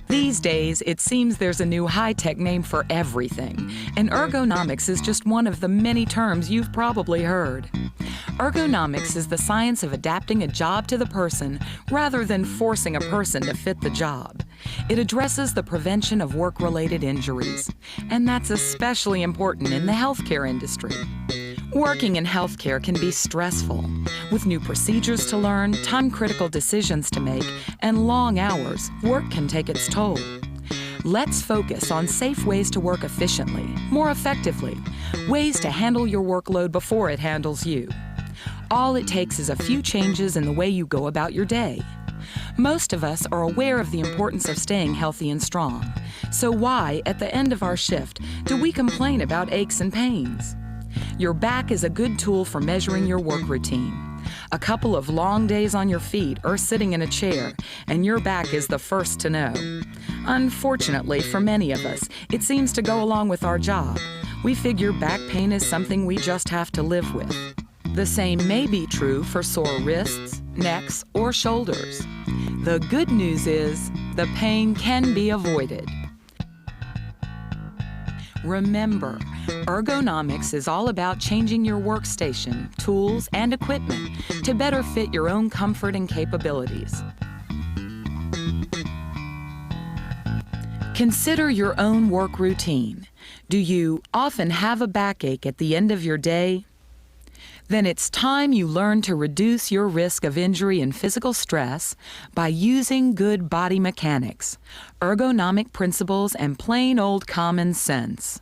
These days, it seems there's a new high-tech name for everything, and ergonomics is just one of the many terms you've probably heard. Ergonomics is the science of adapting a job to the person rather than forcing a person to fit the job. It addresses the prevention of work-related injuries, and that's especially important in the healthcare industry. Working in healthcare can be stressful. With new procedures to learn, time-critical decisions to make, and long hours, work can take its toll. Let's focus on safe ways to work efficiently, more effectively, ways to handle your workload before it handles you. All it takes is a few changes in the way you go about your day. Most of us are aware of the importance of staying healthy and strong. So why, at the end of our shift, do we complain about aches and pains? Your back is a good tool for measuring your work routine. A couple of long days on your feet or sitting in a chair, and your back is the first to know. Unfortunately, for many of us, it seems to go along with our job. We figure back pain is something we just have to live with. The same may be true for sore wrists, necks, or shoulders. The good news is, the pain can be avoided. Remember, ergonomics is all about changing your workstation, tools, and equipment to better fit your own comfort and capabilities. Consider your own work routine. Do you often have a backache at the end of your day? Then it's time you learn to reduce your risk of injury and physical stress by using good body mechanics, ergonomic principles, and plain old common sense.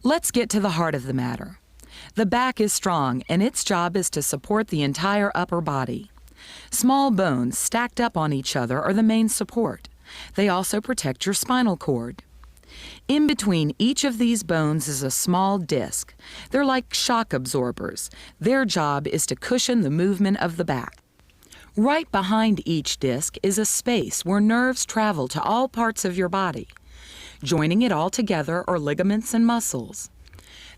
Let's get to the heart of the matter. The back is strong, and its job is to support the entire upper body. Small bones stacked up on each other are the main support. They also protect your spinal cord. In between each of these bones is a small disc. They're like shock absorbers. Their job is to cushion the movement of the back. Right behind each disc is a space where nerves travel to all parts of your body. Joining it all together are ligaments and muscles.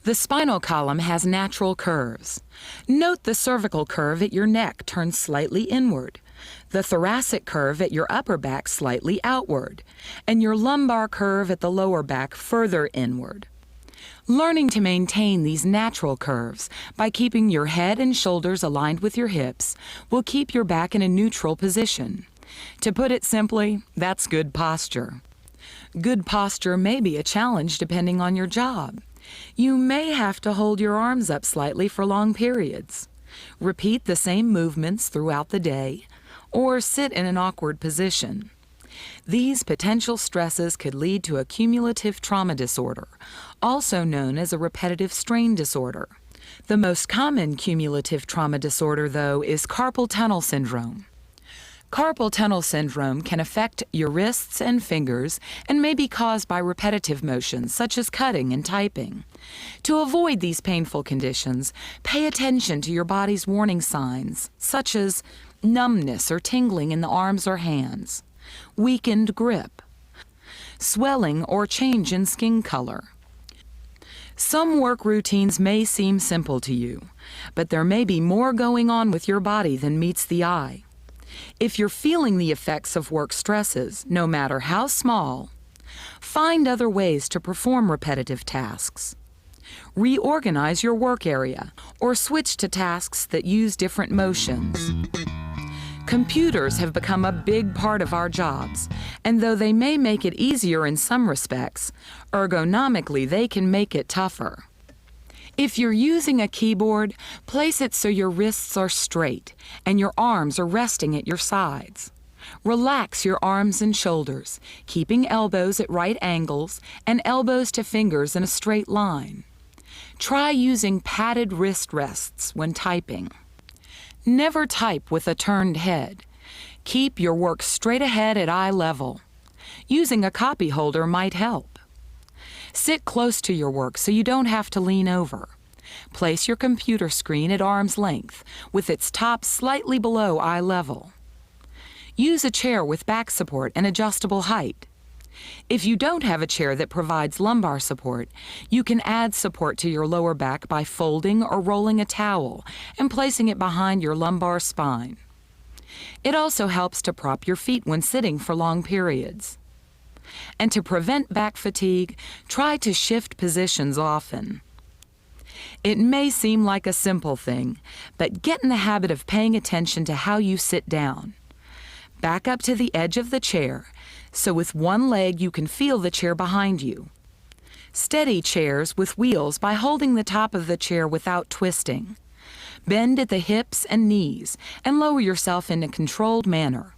The spinal column has natural curves. Note the cervical curve at your neck turns slightly inward, the thoracic curve at your upper back slightly outward, and your lumbar curve at the lower back further inward. Learning to maintain these natural curves by keeping your head and shoulders aligned with your hips will keep your back in a neutral position. To put it simply, that's good posture. Good posture may be a challenge depending on your job. You may have to hold your arms up slightly for long periods. Repeat the same movements throughout the day, or sit in an awkward position. These potential stresses could lead to a cumulative trauma disorder, also known as a repetitive strain disorder. The most common cumulative trauma disorder, though, is carpal tunnel syndrome. Carpal tunnel syndrome can affect your wrists and fingers and may be caused by repetitive motions such as cutting and typing. To avoid these painful conditions, pay attention to your body's warning signs, such as numbness or tingling in the arms or hands, weakened grip, swelling or change in skin color. Some work routines may seem simple to you, but there may be more going on with your body than meets the eye. If you're feeling the effects of work stresses, no matter how small, find other ways to perform repetitive tasks. Reorganize your work area or switch to tasks that use different motions. Computers have become a big part of our jobs, and though they may make it easier in some respects, ergonomically they can make it tougher. If you're using a keyboard, place it so your wrists are straight and your arms are resting at your sides. Relax your arms and shoulders, keeping elbows at right angles and elbows to fingers in a straight line. Try using padded wrist rests when typing. Never type with a turned head. Keep your work straight ahead at eye level. Using a copy holder might help. Sit close to your work so you don't have to lean over. Place your computer screen at arm's length, with its top slightly below eye level. Use a chair with back support and adjustable height. If you don't have a chair that provides lumbar support, you can add support to your lower back by folding or rolling a towel and placing it behind your lumbar spine. It also helps to prop your feet when sitting for long periods. And to prevent back fatigue, try to shift positions often. It may seem like a simple thing, but get in the habit of paying attention to how you sit down. Back up to the edge of the chair, so with one leg you can feel the chair behind you. Steady chairs with wheels by holding the top of the chair without twisting. Bend at the hips and knees and lower yourself in a controlled manner.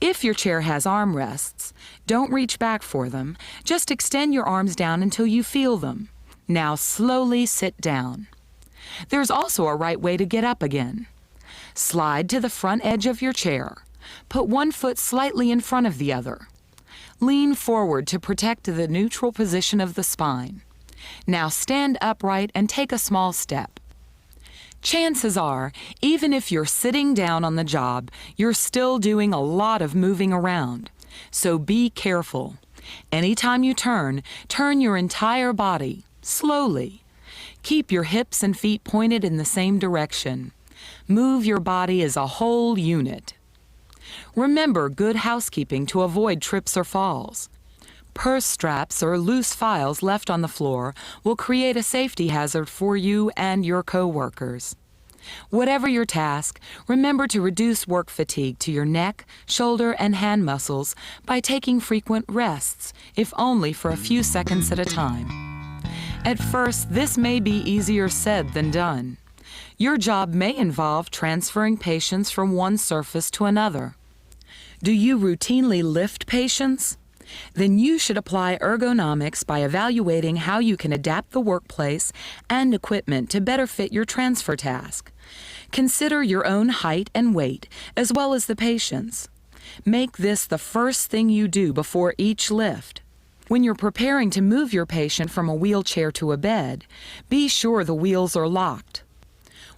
If your chair has armrests, don't reach back for them, just extend your arms down until you feel them. Now slowly sit down. There's also a right way to get up again. Slide to the front edge of your chair. Put one foot slightly in front of the other. Lean forward to protect the neutral position of the spine. Now stand upright and take a small step. Chances are, even if you're sitting down on the job, you're still doing a lot of moving around. So be careful. Anytime you turn your entire body, slowly. Keep your hips and feet pointed in the same direction. Move your body as a whole unit. Remember good housekeeping to avoid trips or falls. Purse straps or loose files left on the floor will create a safety hazard for you and your coworkers. Whatever your task, remember to reduce work fatigue to your neck, shoulder, and hand muscles by taking frequent rests, if only for a few seconds at a time. At first, this may be easier said than done. Your job may involve transferring patients from one surface to another. Do you routinely lift patients? Then you should apply ergonomics by evaluating how you can adapt the workplace and equipment to better fit your transfer task. Consider your own height and weight, as well as the patient's. Make this the first thing you do before each lift. When you're preparing to move your patient from a wheelchair to a bed, be sure the wheels are locked.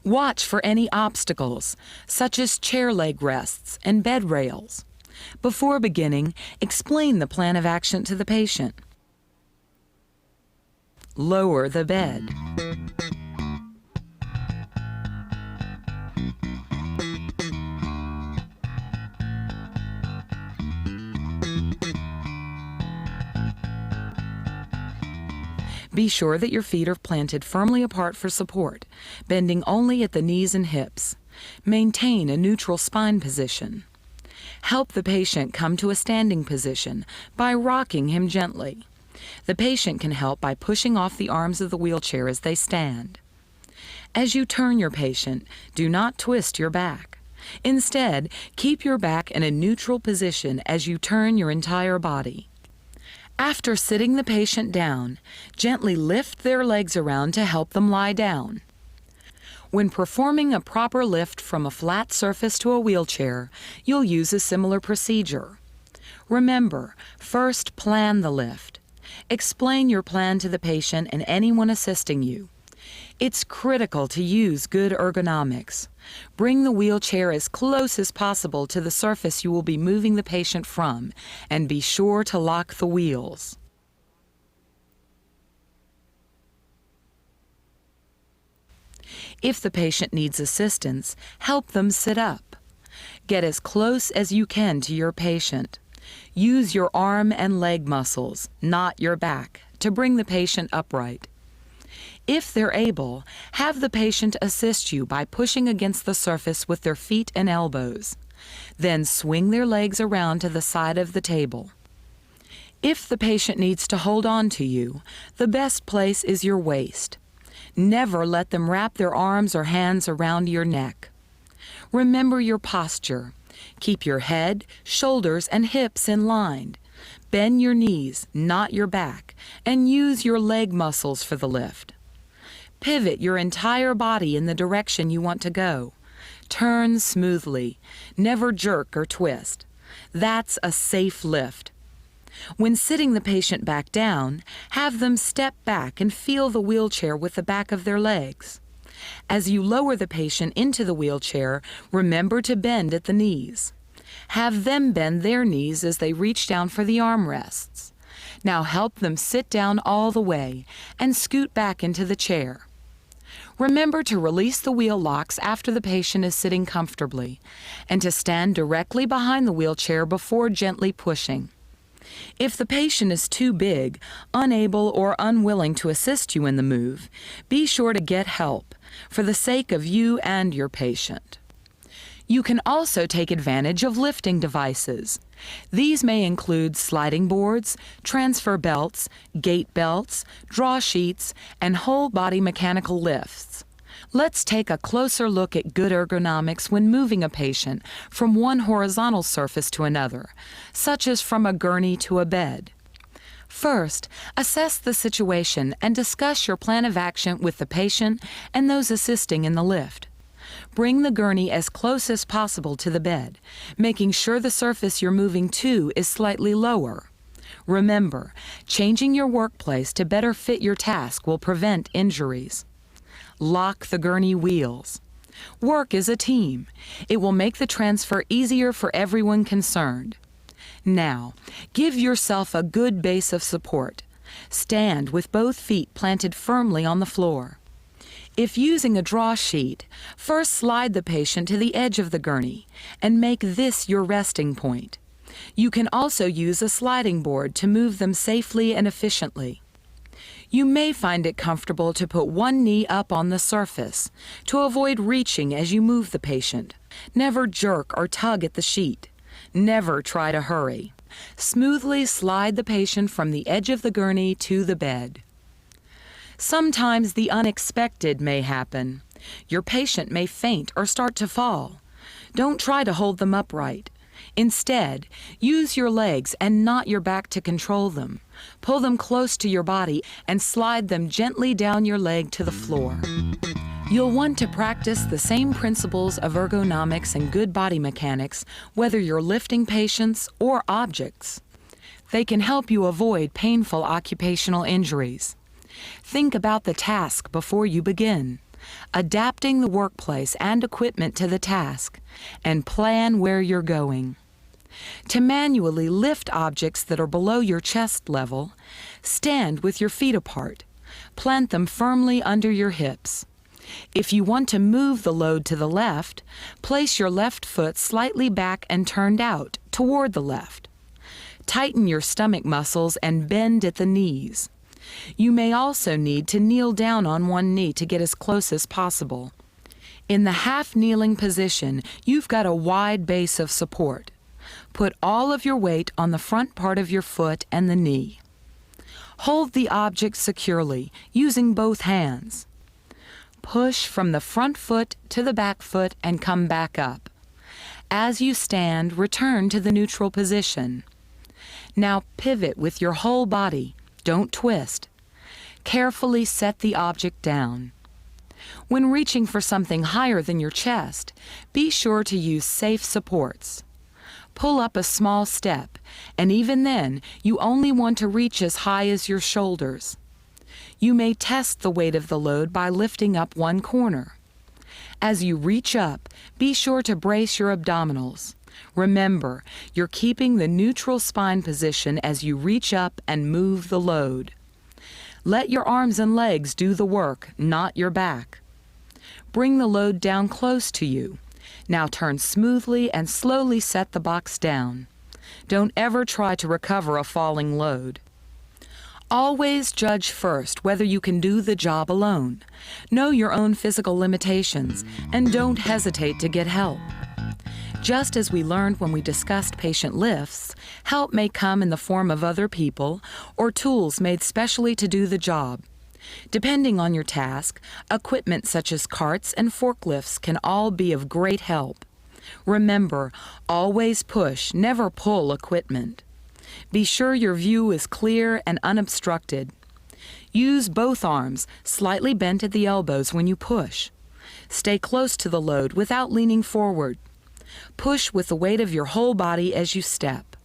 Watch for any obstacles, such as chair leg rests and bed rails. Before beginning, explain the plan of action to the patient. Lower the bed. Be sure that your feet are planted firmly apart for support, bending only at the knees and hips. Maintain a neutral spine position. Help the patient come to a standing position by rocking him gently. The patient can help by pushing off the arms of the wheelchair as they stand. As you turn your patient, do not twist your back. Instead, keep your back in a neutral position as you turn your entire body. After sitting the patient down, gently lift their legs around to help them lie down. When performing a proper lift from a flat surface to a wheelchair, you'll use a similar procedure. Remember, first plan the lift. Explain your plan to the patient and anyone assisting you. It's critical to use good ergonomics. Bring the wheelchair as close as possible to the surface you will be moving the patient from, and be sure to lock the wheels. If the patient needs assistance, help them sit up. Get as close as you can to your patient. Use your arm and leg muscles, not your back, to bring the patient upright. If they're able, have the patient assist you by pushing against the surface with their feet and elbows. Then swing their legs around to the side of the table. If the patient needs to hold on to you, the best place is your waist. Never let them wrap their arms or hands around your neck. Remember your posture. Keep your head, shoulders, and hips in line. Bend your knees, not your back, and use your leg muscles for the lift. Pivot your entire body in the direction you want to go. Turn smoothly. Never jerk or twist. That's a safe lift. When sitting the patient back down, have them step back and feel the wheelchair with the back of their legs. As you lower the patient into the wheelchair, remember to bend at the knees. Have them bend their knees as they reach down for the armrests. Now help them sit down all the way and scoot back into the chair. Remember to release the wheel locks after the patient is sitting comfortably, and to stand directly behind the wheelchair before gently pushing. If the patient is too big, unable, or unwilling to assist you in the move, be sure to get help for the sake of you and your patient. You can also take advantage of lifting devices. These may include sliding boards, transfer belts, gait belts, draw sheets, and whole-body mechanical lifts. Let's take a closer look at good ergonomics when moving a patient from one horizontal surface to another, such as from a gurney to a bed. First, assess the situation and discuss your plan of action with the patient and those assisting in the lift. Bring the gurney as close as possible to the bed, making sure the surface you're moving to is slightly lower. Remember, changing your workplace to better fit your task will prevent injuries. Lock the gurney wheels. Work is a team. It will make the transfer easier for everyone concerned. Now, give yourself a good base of support. Stand with both feet planted firmly on the floor. If using a draw sheet, first slide the patient to the edge of the gurney and make this your resting point. You can also use a sliding board to move them safely and efficiently. You may find it comfortable to put one knee up on the surface to avoid reaching as you move the patient. Never jerk or tug at the sheet. Never try to hurry. Smoothly slide the patient from the edge of the gurney to the bed. Sometimes the unexpected may happen. Your patient may faint or start to fall. Don't try to hold them upright. Instead, use your legs and not your back to control them. Pull them close to your body and slide them gently down your leg to the floor. You'll want to practice the same principles of ergonomics and good body mechanics whether you're lifting patients or objects. They can help you avoid painful occupational injuries. Think about the task before you begin, adapting the workplace and equipment to the task, and plan where you're going. To manually lift objects that are below your chest level, stand with your feet apart. Plant them firmly under your hips. If you want to move the load to the left, place your left foot slightly back and turned out toward the left. Tighten your stomach muscles and bend at the knees. You may also need to kneel down on one knee to get as close as possible. In the half-kneeling position, you've got a wide base of support. Put all of your weight on the front part of your foot and the knee. Hold the object securely, using both hands. Push from the front foot to the back foot and come back up. As you stand, return to the neutral position. Now pivot with your whole body. Don't twist. Carefully set the object down. When reaching for something higher than your chest, be sure to use safe supports. Pull up a small step, and even then, you only want to reach as high as your shoulders. You may test the weight of the load by lifting up one corner. As you reach up, be sure to brace your abdominals. Remember, you're keeping the neutral spine position as you reach up and move the load. Let your arms and legs do the work, not your back. Bring the load down close to you. Now turn smoothly and slowly set the box down. Don't ever try to recover a falling load. Always judge first whether you can do the job alone. Know your own physical limitations and don't hesitate to get help. Just as we learned when we discussed patient lifts, help may come in the form of other people or tools made specially to do the job. Depending on your task, equipment such as carts and forklifts can all be of great help. Remember, always push, never pull equipment. Be sure your view is clear and unobstructed. Use both arms, slightly bent at the elbows when you push. Stay close to the load without leaning forward. Push with the weight of your whole body as you step.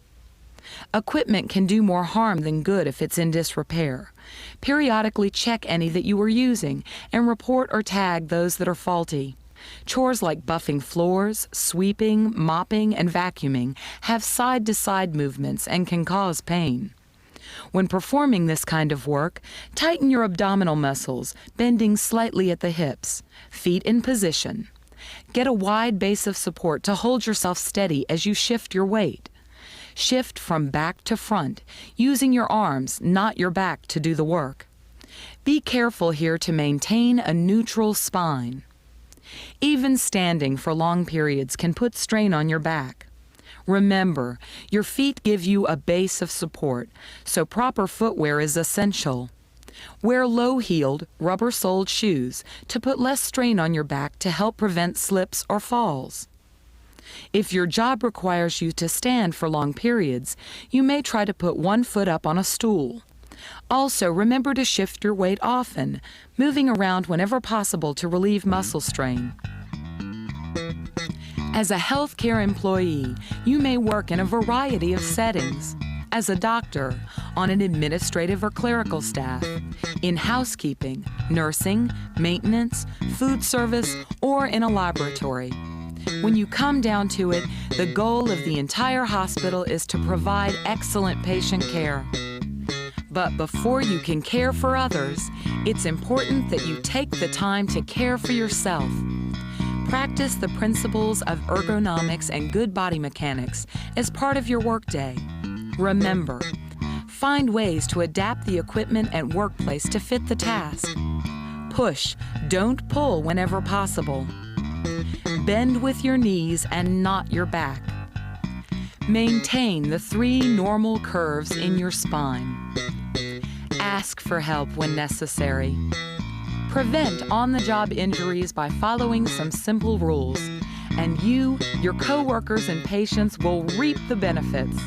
Equipment can do more harm than good if it's in disrepair. Periodically check any that you are using and report or tag those that are faulty. Chores like buffing floors, sweeping, mopping, and vacuuming have side-to-side movements and can cause pain. When performing this kind of work, tighten your abdominal muscles, bending slightly at the hips, feet in position. Get a wide base of support to hold yourself steady as you shift your weight. Shift from back to front, using your arms, not your back, to do the work. Be careful here to maintain a neutral spine. Even standing for long periods can put strain on your back. Remember, your feet give you a base of support, so proper footwear is essential. Wear low-heeled, rubber-soled shoes to put less strain on your back to help prevent slips or falls. If your job requires you to stand for long periods, you may try to put one foot up on a stool. Also, remember to shift your weight often, moving around whenever possible to relieve muscle strain. As a healthcare employee, you may work in a variety of settings. As a doctor, on an administrative or clerical staff, in housekeeping, nursing, maintenance, food service, or in a laboratory. When you come down to it, the goal of the entire hospital is to provide excellent patient care. But before you can care for others, it's important that you take the time to care for yourself. Practice the principles of ergonomics and good body mechanics as part of your workday. Remember, find ways to adapt the equipment and workplace to fit the task. Push, don't pull whenever possible. Bend with your knees and not your back. Maintain the 3 normal curves in your spine. Ask for help when necessary. Prevent on-the-job injuries by following some simple rules, and you, your coworkers, and patients will reap the benefits.